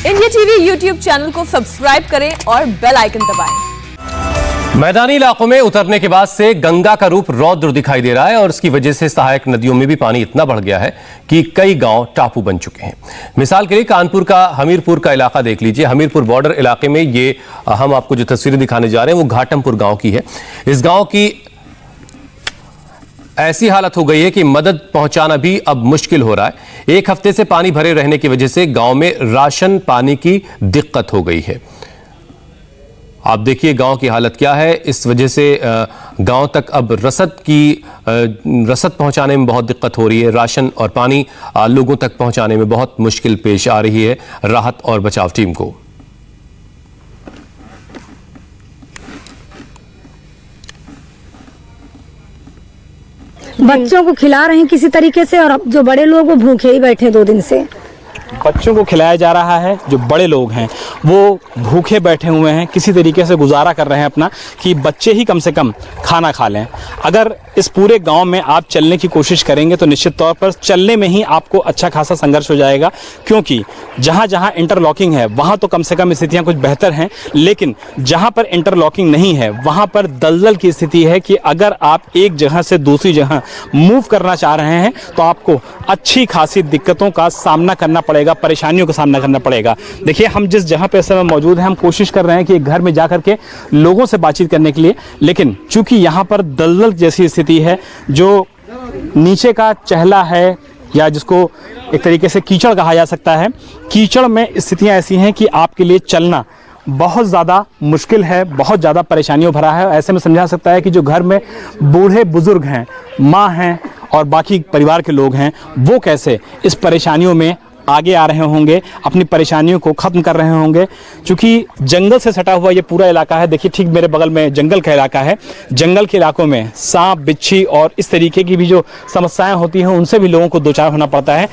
India TV YouTube channel को subscribe करें और बेल आइकन दबाएं। मैदानी इलाकों में उतरने के बाद से गंगा का रूप रौद्र दिखाई दे रहा है और इसकी वजह से सहायक नदियों में भी पानी इतना बढ़ गया है कि कई गांव टापू बन चुके हैं। मिसाल के लिए कानपुर का हमीरपुर का इलाका देख लीजिए। हमीरपुर बॉर्डर इलाके में ये हम आपको जो तस्वीरें दिखाने जा रहे हैं वो घाटमपुर गांव की है। इस गांव की ऐसी हालत हो गई है कि मदद पहुंचाना भी अब मुश्किल हो रहा है। एक हफ्ते से पानी भरे रहने की वजह से गांव में राशन पानी की दिक्कत हो गई है। आप देखिए गांव की हालत क्या है। इस वजह से गांव तक अब रसद पहुंचाने में बहुत दिक्कत हो रही है। राशन और पानी लोगों तक पहुंचाने में बहुत मुश्किल पेश आ रही है राहत और बचाव टीम को। बच्चों को खिला रहे हैं किसी तरीके से, और अब जो बड़े लोग वो भूखे ही बैठे 2 दिन से। बच्चों को खिलाया जा रहा है, जो बड़े लोग हैं वो भूखे बैठे हुए हैं, किसी तरीके से गुजारा कर रहे हैं अपना, कि बच्चे ही कम से कम खाना खा लें। अगर इस पूरे गांव में आप चलने की कोशिश करेंगे तो निश्चित तौर पर चलने में ही आपको अच्छा खासा संघर्ष हो जाएगा, क्योंकि जहां जहां इंटरलॉकिंग है वहां तो कम से कम स्थितियां कुछ बेहतर हैं, लेकिन जहां पर इंटरलॉकिंग नहीं है वहां पर दलदल की स्थिति है कि अगर आप एक जगह से दूसरी जगह मूव करना चाह रहे हैं तो आपको अच्छी खासी दिक्कतों का सामना करना पड़ेगा, परेशानियों का सामना करना पड़ेगा। देखिए, हम जिस जहां पे इस समय मौजूद हैं, हम कोशिश कर रहे हैं कि एक घर में जाकर के लोगों से बातचीत करने के लिए, लेकिन चूंकि यहां पर दलदल जैसी स्थिति है, जो नीचे का चहला है या जिसको एक तरीके से कीचड़ कहा जा सकता है, कीचड़ में स्थितियां ऐसी हैं कि आपके लिए चलना बहुत ज़्यादा मुश्किल है, बहुत ज़्यादा परेशानियों भरा है। ऐसे में समझा सकता है कि जो घर में बूढ़े बुजुर्ग हैं, माँ हैं और बाकी परिवार के लोग हैं, वो कैसे इस परेशानियों में आगे आ रहे होंगे, अपनी परेशानियों को ख़त्म कर रहे होंगे। क्योंकि जंगल से सटा हुआ ये पूरा इलाका है। देखिए, ठीक मेरे बगल में जंगल का इलाका है। जंगल के इलाकों में सांप, बिच्छी और इस तरीके की भी जो समस्याएं होती हैं उनसे भी लोगों को दो चार होना पड़ता है।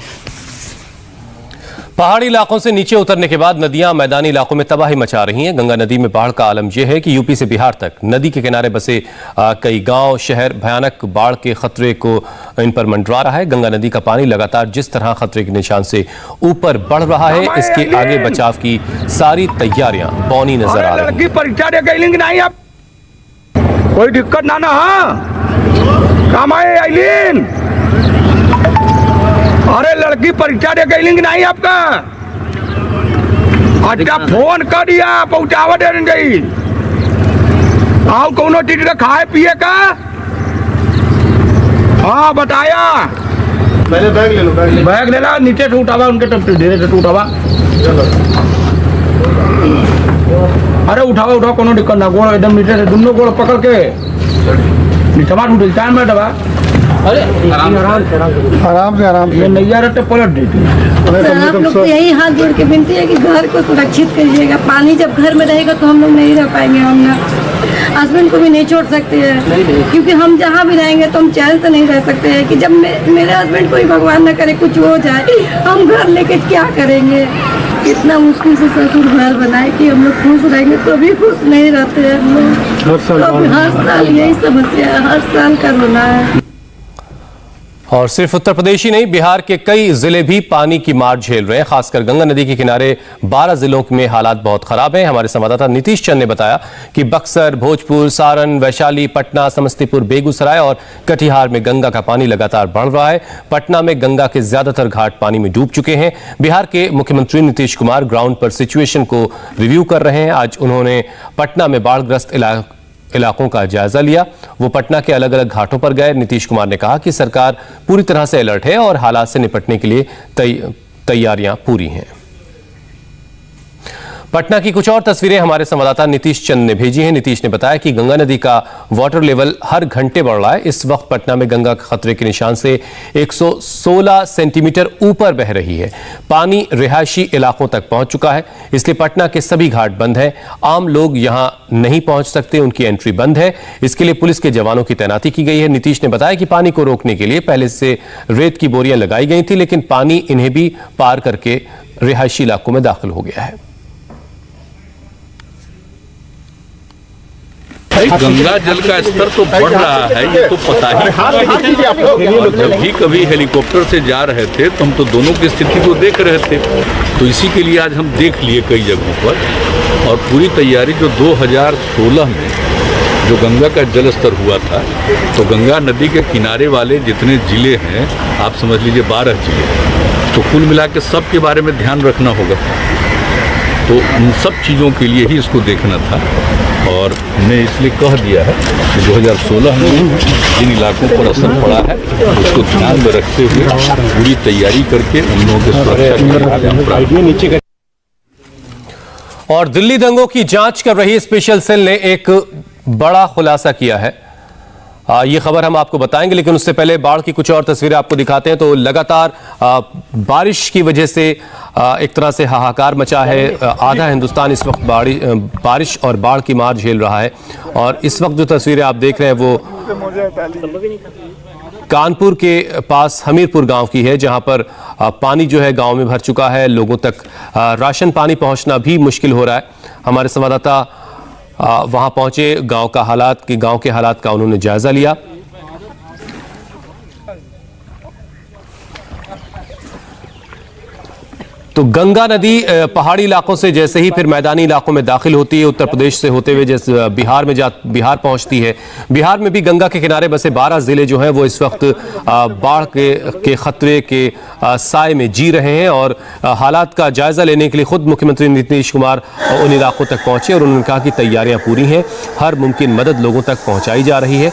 पहाड़ी इलाकों से नीचे उतरने के बाद नदियां मैदानी इलाकों में तबाही मचा रही हैं। गंगा नदी में बाढ़ का आलम यह है कि यूपी से बिहार तक नदी के किनारे बसे कई गांव, शहर भयानक बाढ़ के खतरे को इन पर मंडरा रहा है। गंगा नदी का पानी लगातार जिस तरह खतरे के निशान से ऊपर बढ़ रहा है, इसके आगे बचाव की सारी तैयारियां बौनी नजर आ रही हैं। परीक्षा दे गई नहीं, अब कोई दिक्कत ना काम आए आइलिन। अरे लड़की परीक्षा दे गई नहीं आपका? अच्छा फोन कर दिया, पहुंचावा दे रही। आओ कोनो चीज का खाए पिए का? हाँ बताया। पहले बैग ले लो, बैग ले ला, नीचे से उठावा, उनके टप धीरे से उठावा। अरे उठावा कोनो दिक्कत ना, गोड़ एकदम नीचे से दोनों गोड़ पकड़ के नीचवा उठे चार में दबा। अरे आराम से नैया रट्टे पलट देती है। आप लोग को यही हाथ जोड़ के विनती है कि घर को सुरक्षित करिएगा। पानी जब घर में रहेगा तो हम लोग नहीं रह पाएंगे। हम ना हस्बैंड को भी नहीं छोड़ सकते हैं, क्योंकि हम जहाँ भी रहेंगे तो हम चैन से नहीं रह सकते हैं कि जब मेरे हस्बैंड को ही भगवान न करे कुछ हो जाए, हम घर लेके क्या करेंगे। इतना मुश्किल से ससुर घर बनाए कि हम लोग खुश रहेंगे, तो भी खुश नहीं रहते हैं हम लोग। हर साल यही समस्या है, हर साल का रोना है। और सिर्फ उत्तर प्रदेश ही नहीं, बिहार के कई जिले भी पानी की मार झेल रहे हैं। खासकर गंगा नदी के किनारे 12 जिलों में हालात बहुत खराब हैं। हमारे संवाददाता नीतीश चंद ने बताया कि बक्सर, भोजपुर, सारण, वैशाली, पटना, समस्तीपुर, बेगूसराय और कटिहार में गंगा का पानी लगातार बढ़ रहा है। पटना में गंगा के ज्यादातर घाट पानी में डूब चुके हैं। बिहार के मुख्यमंत्री नीतीश कुमार ग्राउंड पर सिचुएशन को रिव्यू कर रहे हैं। आज उन्होंने पटना में बाढ़ग्रस्त इलाकों का जायजा लिया। वो पटना के अलग अलग घाटों पर गए। नीतीश कुमार ने कहा कि सरकार पूरी तरह से अलर्ट है और हालात से निपटने के लिए तैयारियां पूरी हैं। पटना की कुछ और तस्वीरें हमारे संवाददाता नीतीश चंद ने भेजी हैं। नीतीश ने बताया कि गंगा नदी का वाटर लेवल हर घंटे बढ़ रहा है। इस वक्त पटना में गंगा खतरे के निशान से 116 सेंटीमीटर ऊपर बह रही है। पानी रिहायशी इलाकों तक पहुंच चुका है, इसलिए पटना के सभी घाट बंद हैं। आम लोग यहां नहीं पहुंच सकते, उनकी एंट्री बंद है। इसके लिए पुलिस के जवानों की तैनाती की गई है। नीतीश ने बताया कि पानी को रोकने के लिए पहले से रेत की बोरियां लगाई गई थी, लेकिन पानी इन्हें भी पार करके रिहायशी इलाकों में दाखिल हो गया है। भाई गंगा जल का स्तर तो बढ़ रहा है, ये तो पता ही है। और जब भी कभी हेलीकॉप्टर से जा रहे थे तो हम तो दोनों की स्थिति को देख रहे थे, तो इसी के लिए आज हम देख लिए कई जगहों पर। और पूरी तैयारी जो 2016 में जो गंगा का जल स्तर हुआ था, तो गंगा नदी के किनारे वाले जितने ज़िले हैं, आप समझ लीजिए 12 ज़िले, तो कुल मिला के सब के बारे में ध्यान रखना होगा। तो उन सब चीज़ों के लिए ही इसको देखना था, और हमने इसलिए कह दिया है कि 2016 में जिन इलाकों पर असर पड़ा है उसको ध्यान में रखते हुए पूरी तैयारी करके उन लोगों की सुरक्षा की। और दिल्ली दंगों की जांच कर रही स्पेशल सेल ने एक बड़ा खुलासा किया है। ये खबर हम आपको बताएंगे, लेकिन उससे पहले बाढ़ की कुछ और तस्वीरें आपको दिखाते हैं। तो लगातार बारिश की वजह से एक तरह से हाहाकार मचा है। आधा हिंदुस्तान इस वक्त बारिश और बाढ़ की मार झेल रहा है। और इस वक्त जो तस्वीरें आप देख रहे हैं वो कानपुर के पास हमीरपुर गांव की है, जहां पर पानी जो है गांव में भर चुका है। लोगों तक राशन पानी पहुंचना भी मुश्किल हो रहा है। हमारे संवाददाता वहां पहुंचे, गांव के हालात का उन्होंने जायजा लिया। तो गंगा नदी पहाड़ी इलाकों से जैसे ही फिर मैदानी इलाकों में दाखिल होती है, उत्तर प्रदेश से होते हुए जैसे बिहार पहुंचती है। बिहार में भी गंगा के किनारे बसे 12 जिले जो हैं वो इस वक्त बाढ़ के खतरे के साए में जी रहे हैं। और हालात का जायजा लेने के लिए खुद मुख्यमंत्री नीतीश कुमार उन इलाकों तक पहुंचे और उन्होंने कहा कि तैयारियां पूरी हैं, हर मुमकिन मदद लोगों तक पहुंचाई जा रही है।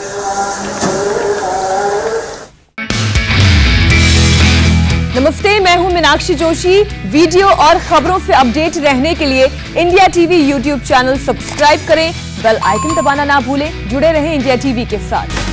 नमस्ते, मैं हूं मीनाक्षी जोशी। वीडियो और खबरों से अपडेट रहने के लिए India TV YouTube channel subscribe करें, बेल आइकन दबाना ना भूलें। जुड़े रहें इंडिया टीवी के साथ।